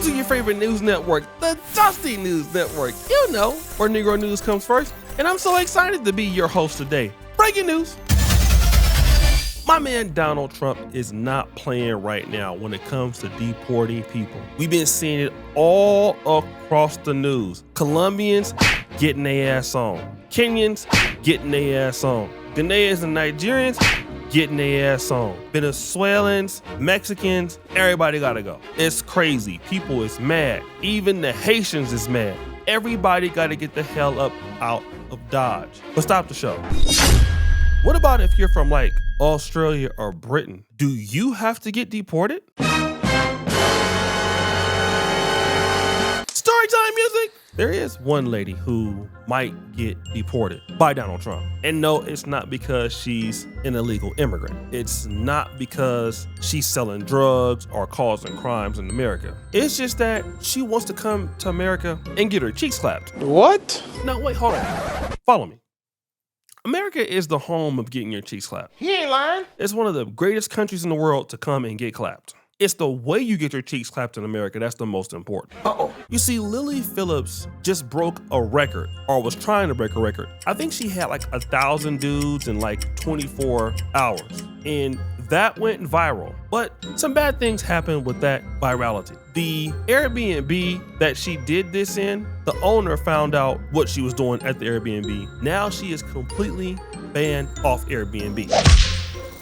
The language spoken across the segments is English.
to your favorite news network, the Dusty News Network. You know where Negro news comes first, and I'm so excited to be your host today. Breaking news. My man Donald Trump is not playing right now when it comes to deporting people. We've been seeing it all across the news. Colombians getting their ass on. Kenyans getting their ass on. Ghanaians and Nigerians getting their ass on. Venezuelans, Mexicans, everybody gotta go. It's crazy. People is mad. Even the Haitians is mad. Everybody gotta get the hell up out of Dodge. But stop the show. What about if you're from like Australia or Britain? Do you have to get deported? Storytime music. There is one lady who might get deported by Donald Trump. And no, it's not because she's an illegal immigrant. It's not because she's selling drugs or causing crimes in America. It's just that she wants to come to America and get her cheeks clapped. What? No, wait, hold on. Follow me. America is the home of getting your cheeks clapped. He ain't lying. It's one of the greatest countries in the world to come and get clapped. It's the way you get your cheeks clapped in America that's the most important. You see, Lily Phillips just broke a record, or was trying to break a record. I think she had like 1,000 dudes in like 24 hours. And that went viral. But some bad things happened with that virality. The Airbnb that she did this in, the owner found out what she was doing at the Airbnb. Now she is completely banned off Airbnb.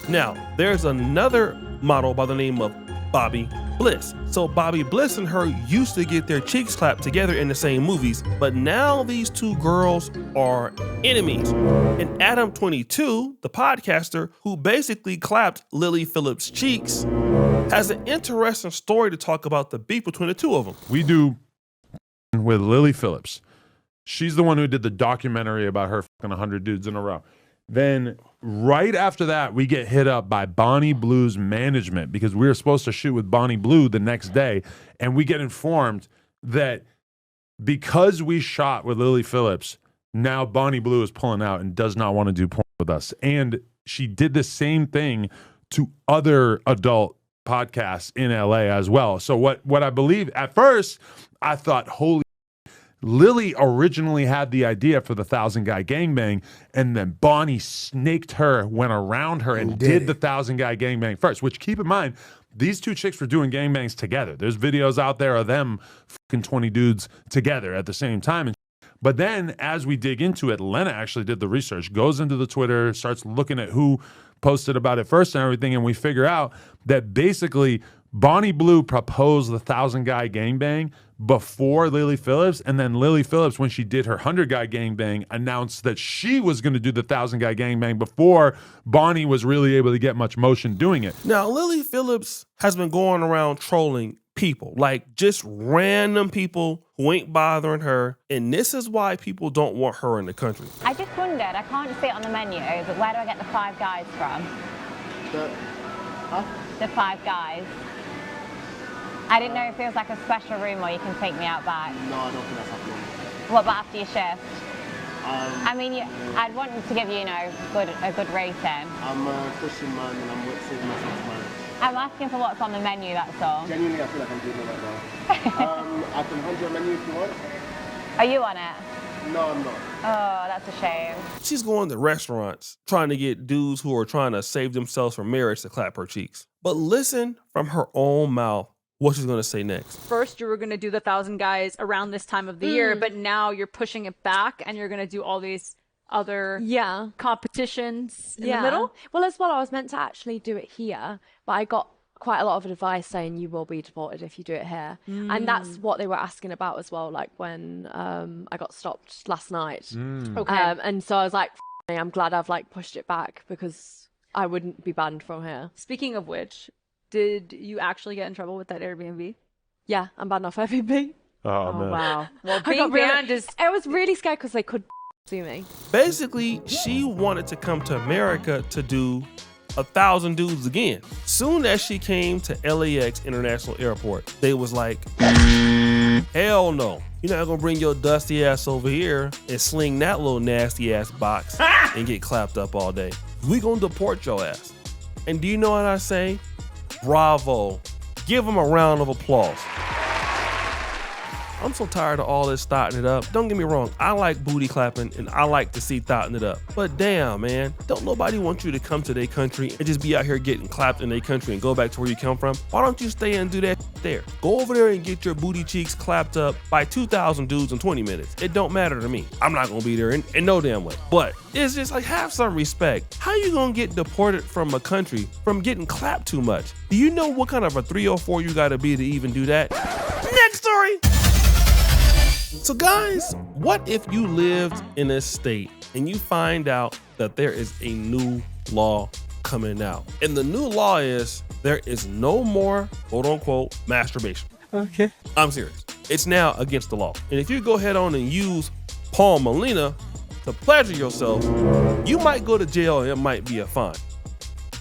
Now, there's another model by the name of Bobby Bliss. So Bobby Bliss and her used to get their cheeks clapped together in the same movies, but now these two girls are enemies. And Adam22, the podcaster who basically clapped Lily Phillips' cheeks, has an interesting story to talk about the beef between the two of them. We do with Lily Phillips. She's the one who did the documentary about her fucking 100 dudes in a row. Then right after that, we get hit up by Bonnie Blue's management because we were supposed to shoot with Bonnie Blue the next day. And we get informed that because we shot with Lily Phillips, now Bonnie Blue is pulling out and does not want to do porn with us. And she did the same thing to other adult podcasts in LA as well. So what I believe at first, I thought, holy, Lily originally had the idea for the 1,000 Guy Gangbang, and then Bonnie snaked her, went around her, and did the 1,000 Guy Gangbang first, which, keep in mind, these two chicks were doing gangbangs together. There's videos out there of them fucking 20 dudes together at the same time. But then, as we dig into it, Lena actually did the research, goes into the Twitter, starts looking at who posted about it first and everything, and we figure out that basically Bonnie Blue proposed the 1,000 Guy Gangbang before Lily Phillips, and then Lily Phillips, when she did her 100 Guy Gangbang, announced that she was going to do the 1,000 Guy Gangbang before Bonnie was really able to get much motion doing it. Now, Lily Phillips has been going around trolling people, like just random people who ain't bothering her, and this is why people don't want her in the country. I just wondered, I can't see it on the menu, but where do I get the 5 guys from? The 5 guys. I didn't know if it was like a special room or you can take me out back. No, I don't think that's happening. What about after your shift? I mean, I'd want to give you, a good rating. I'm a Christian man and I'm saving myself marriage. I'm asking for what's on the menu, that's all. Genuinely, I feel like I'm doing it right now. I can hand you a menu if you want. Are you on it? No, I'm not. Oh, that's a shame. She's going to restaurants trying to get dudes who are trying to save themselves from marriage to clap her cheeks. But listen from her own mouth what she's going to say next. First, you were going to do the 1,000 Guys around this time of the year, but now you're pushing it back and you're going to do all these other competitions in the middle. Well, as well, I was meant to actually do it here, but I got quite a lot of advice saying you will be deported if you do it here. And that's what they were asking about as well, like when I got stopped last night. Okay. And so I was like, I'm glad I've like pushed it back because I wouldn't be banned from here. Speaking of which, did you actually get in trouble with that Airbnb? Yeah, I'm banned off Airbnb. Oh man. Wow. Well, I being banned is... I was really scared because they could sue me. Basically, she wanted to come to America to do 1,000 dudes again. Soon as she came to LAX International Airport, they was like, hell no. You're not gonna bring your dusty ass over here and sling that little nasty ass box and get clapped up all day. We gonna deport your ass. And do you know what I say? Bravo. Give them a round of applause. I'm so tired of all this thotting it up. Don't get me wrong, I like booty clapping and I like to see thotting it up. But damn, man, don't nobody want you to come to their country and just be out here getting clapped in their country and go back to where you come from. Why don't you stay and do that there? Go over there and get your booty cheeks clapped up by 2,000 dudes in 20 minutes. It don't matter to me. I'm not gonna be there in no damn way. But it's just like, have some respect. How you gonna get deported from a country from getting clapped too much? Do you know what kind of a 304 you gotta be to even do that? Next story. So guys, what if you lived in a state and you find out that there is a new law coming out? And the new law is there is no more, quote unquote, masturbation. Okay. I'm serious. It's now against the law. And if you go ahead on and use Paul Molina to pleasure yourself, you might go to jail and it might be a fine.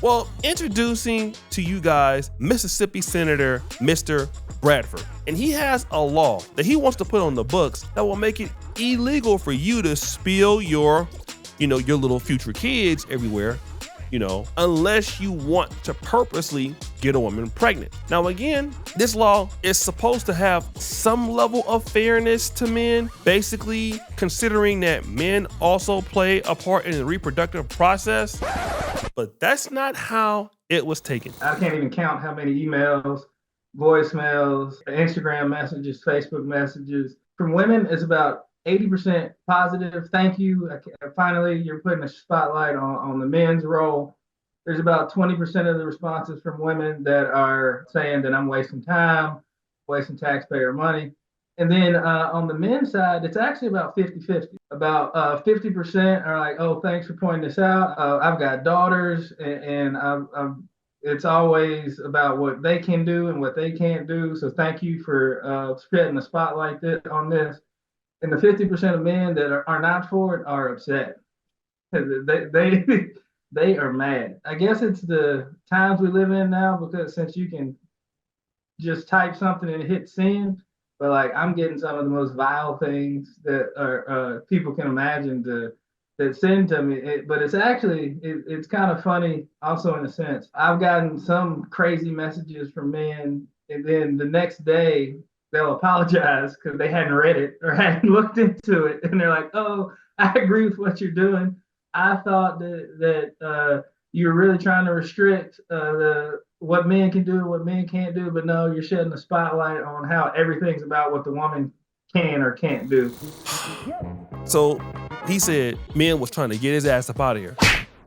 Well, introducing to you guys Mississippi Senator Mr. Bradford. And he has a law that he wants to put on the books that will make it illegal for you to spill your little future kids everywhere, unless you want to purposely get a woman pregnant. Now, again, this law is supposed to have some level of fairness to men, basically considering that men also play a part in the reproductive process, but that's not how it was taken. I can't even count how many emails, voicemails, Instagram messages, Facebook messages. From women, it's about 80% positive. Thank you. Finally, you're putting a spotlight on the men's role. There's about 20% of the responses from women that are saying that I'm wasting time, wasting taxpayer money. And then on the men's side, it's actually about 50-50. About 50% are like, oh, thanks for pointing this out. I've got daughters, and it's always about what they can do and what they can't do. So thank you for spreading the spotlight on this. And the 50% of men that are not for it are upset. They are mad. I guess it's the times we live in now, because since you can just type something and hit send, but like I'm getting some of the most vile things that are people can imagine that send to me. But it's actually it's kind of funny also in a sense. I've gotten some crazy messages from men, and then the next day they'll apologize because they hadn't read it or hadn't looked into it, and they're like, "Oh, I agree with what you're doing. I thought that you're really trying to restrict what men can do and what men can't do, but no, you're shedding a spotlight on how everything's about what the woman can or can't do." So he said men was trying to get his ass up out of here.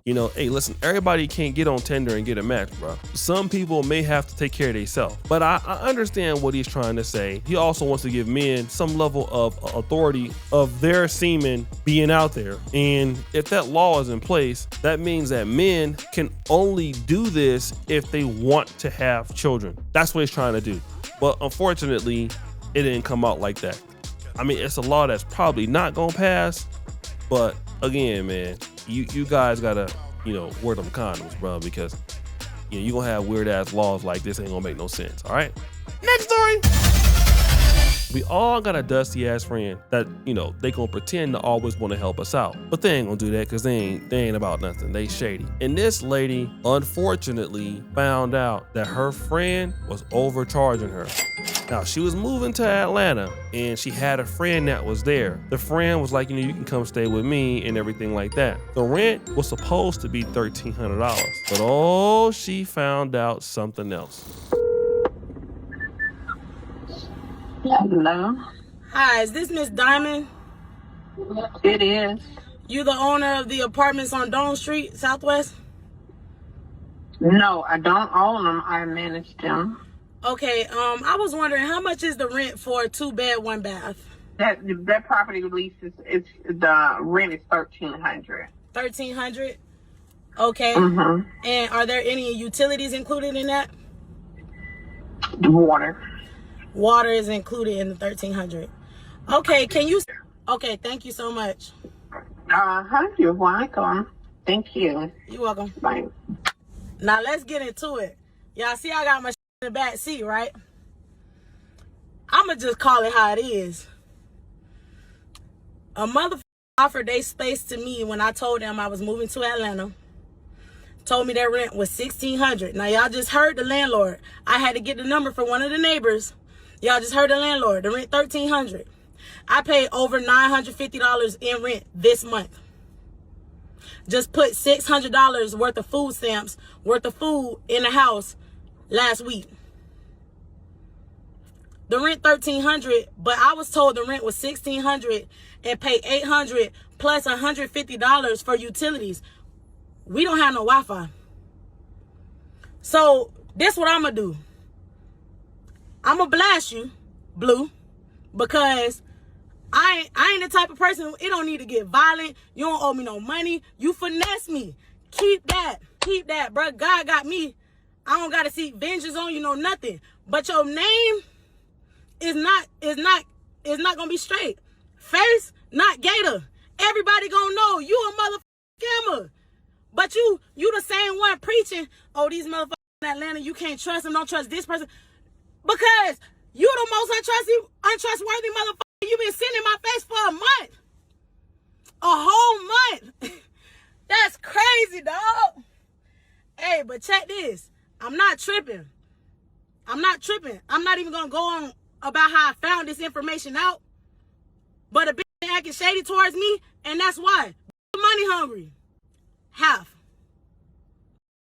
Hey, listen, everybody can't get on Tinder and get a match, bro. Some people may have to take care of themselves. But I understand what he's trying to say. He also wants to give men some level of authority of their semen being out there. And if that law is in place, that means that men can only do this if they want to have children. That's what he's trying to do. But unfortunately, it didn't come out like that. I mean, it's a law that's probably not gonna pass, but again, man, you guys gotta, wear them condoms, bro, because you gonna have weird ass laws like this. Ain't gonna make no sense. All right, next story. We all got a dusty ass friend that they gonna pretend to always want to help us out, but they ain't gonna do that because they ain't about nothing. They shady. And this lady unfortunately found out that her friend was overcharging her. Now, she was moving to Atlanta and she had a friend that was there. The friend was like, you can come stay with me and everything like that. The rent was supposed to be $1,300, but she found out something else. Hello. Hi, is this Miss Diamond? It is. You the owner of the apartments on Dome Street, Southwest? No, I don't own them. I manage them. Okay, I was wondering how much is the rent for a 2-bed, 1-bath? That property lease is the rent is $1,300. $1,300? Okay. Mm-hmm. And are there any utilities included in that? The water. Water is included in the $1,300. Okay, okay, thank you so much. You're welcome. Thank you. You're welcome. Bye. Now let's get into it. Y'all see I got my in the back seat, right? I'ma just call it how it is. A motherfucker offered their space to me when I told them I was moving to Atlanta. Told me their rent was $1,600. Now y'all just heard the landlord. I had to get the number for one of the neighbors. Y'all just heard the landlord. The rent $1,300. I paid over $950 in rent this month. Just put $600 worth of food stamps, worth of food in the house last week. The rent $1,300, but I was told the rent was $1,600 and pay $800 plus $150 for utilities. We don't have no Wi-Fi. So this what I'm gonna do. I'm gonna blast you, Blue, because I ain't the type of person, it don't need to get violent. You don't owe me no money. You finesse me. Keep that, bro. God got me. I don't gotta seek vengeance on you, no nothing. But your name is not gonna be straight. Face, not Gator. Everybody gonna know you a motherfucking scammer. But you the same one preaching, oh, these motherfuckers in Atlanta, you can't trust them, don't trust this person. Because you the most untrustworthy motherfucker. You been sitting in my face for a month. A whole month. That's crazy, dog. Hey, but check this. I'm not tripping. I'm not even gonna go on about how I found this information out. But a bitch acting shady towards me, and that's why. Money hungry. Half.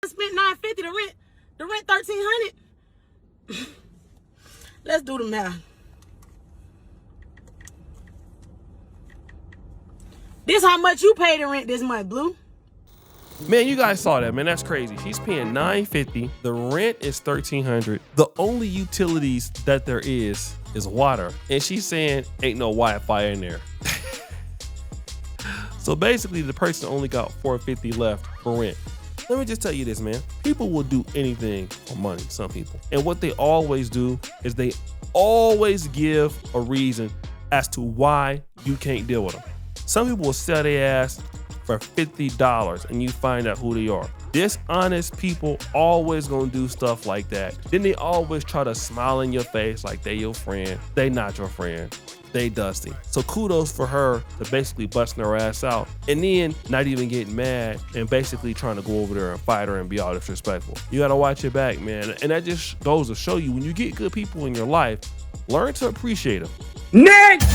I spent $950 the rent $1,300. Let's do the math. This how much you paid in rent this month, Blue. Man, you guys saw that, man. That's crazy. She's paying $950. The rent is $1,300. The only utilities that there is water. And she's saying ain't no Wi-Fi in there. So basically, the person only got $450 left for rent. Let me just tell you this, man. People will do anything for money, some people. And what they always do is they always give a reason as to why you can't deal with them. Some people will sell their ass for $50 and you find out who they are. Dishonest people always gonna do stuff like that. Then they always try to smile in your face like they your friend. They not your friend. They dusty. So kudos for her to basically busting her ass out and then not even getting mad and basically trying to go over there and fight her and be all disrespectful. You gotta watch your back, man. And that just goes to show you, when you get good people in your life, learn to appreciate them. Next!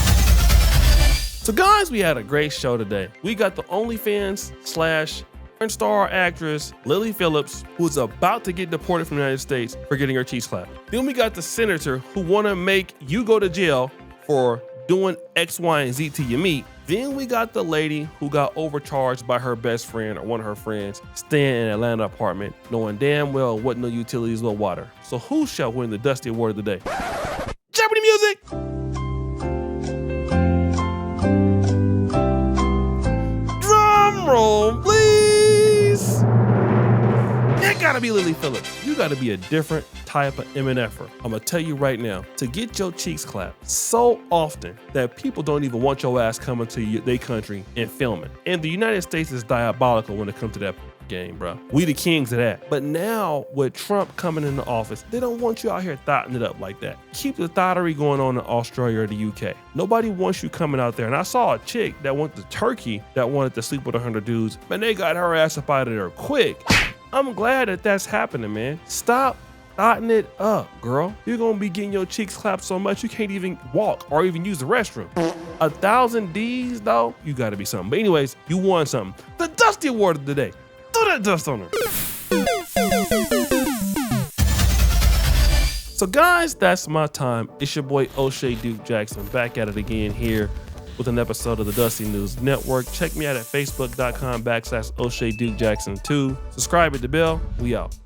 So guys, we had a great show today. We got the OnlyFans / star actress Lily Phillips, who's about to get deported from the United States for getting her cheeks clapped. Then we got the senator who wanna make you go to jail for doing X, Y, and Z to your meat. Then we got the lady who got overcharged by her best friend or one of her friends staying in an Atlanta apartment, knowing damn well what no utilities, no water. So who shall win the Dusty Award of the day? Jeopardy music! Drum roll, please! It gotta be Lily Phillips. You gotta be a different type of MNF'er. I'm gonna tell you right now, to get your cheeks clapped so often that people don't even want your ass coming to their country and filming. And the United States is diabolical when it comes to that game, bro. We the kings of that. But now with Trump coming into office, they don't want you out here thotting it up like that. Keep the thottery going on in Australia or the UK. Nobody wants you coming out there. And I saw a chick that went to Turkey that wanted to sleep with 100 dudes, and they got her ass up out of there quick. I'm glad that that's happening, man. Stop thotting it up, girl. You're gonna be getting your cheeks clapped so much you can't even walk or even use the restroom. 1,000 D's, though, you gotta be something. But anyways, you won something. The Dusty Award of the day. Throw that dust on her. So guys, that's my time. It's your boy O'Shea Duke Jackson back at it again here with an episode of the Dusty News Network. Check me out at facebook.com/O'Shea Duke Jackson 2. Subscribe, hit the bell. We out.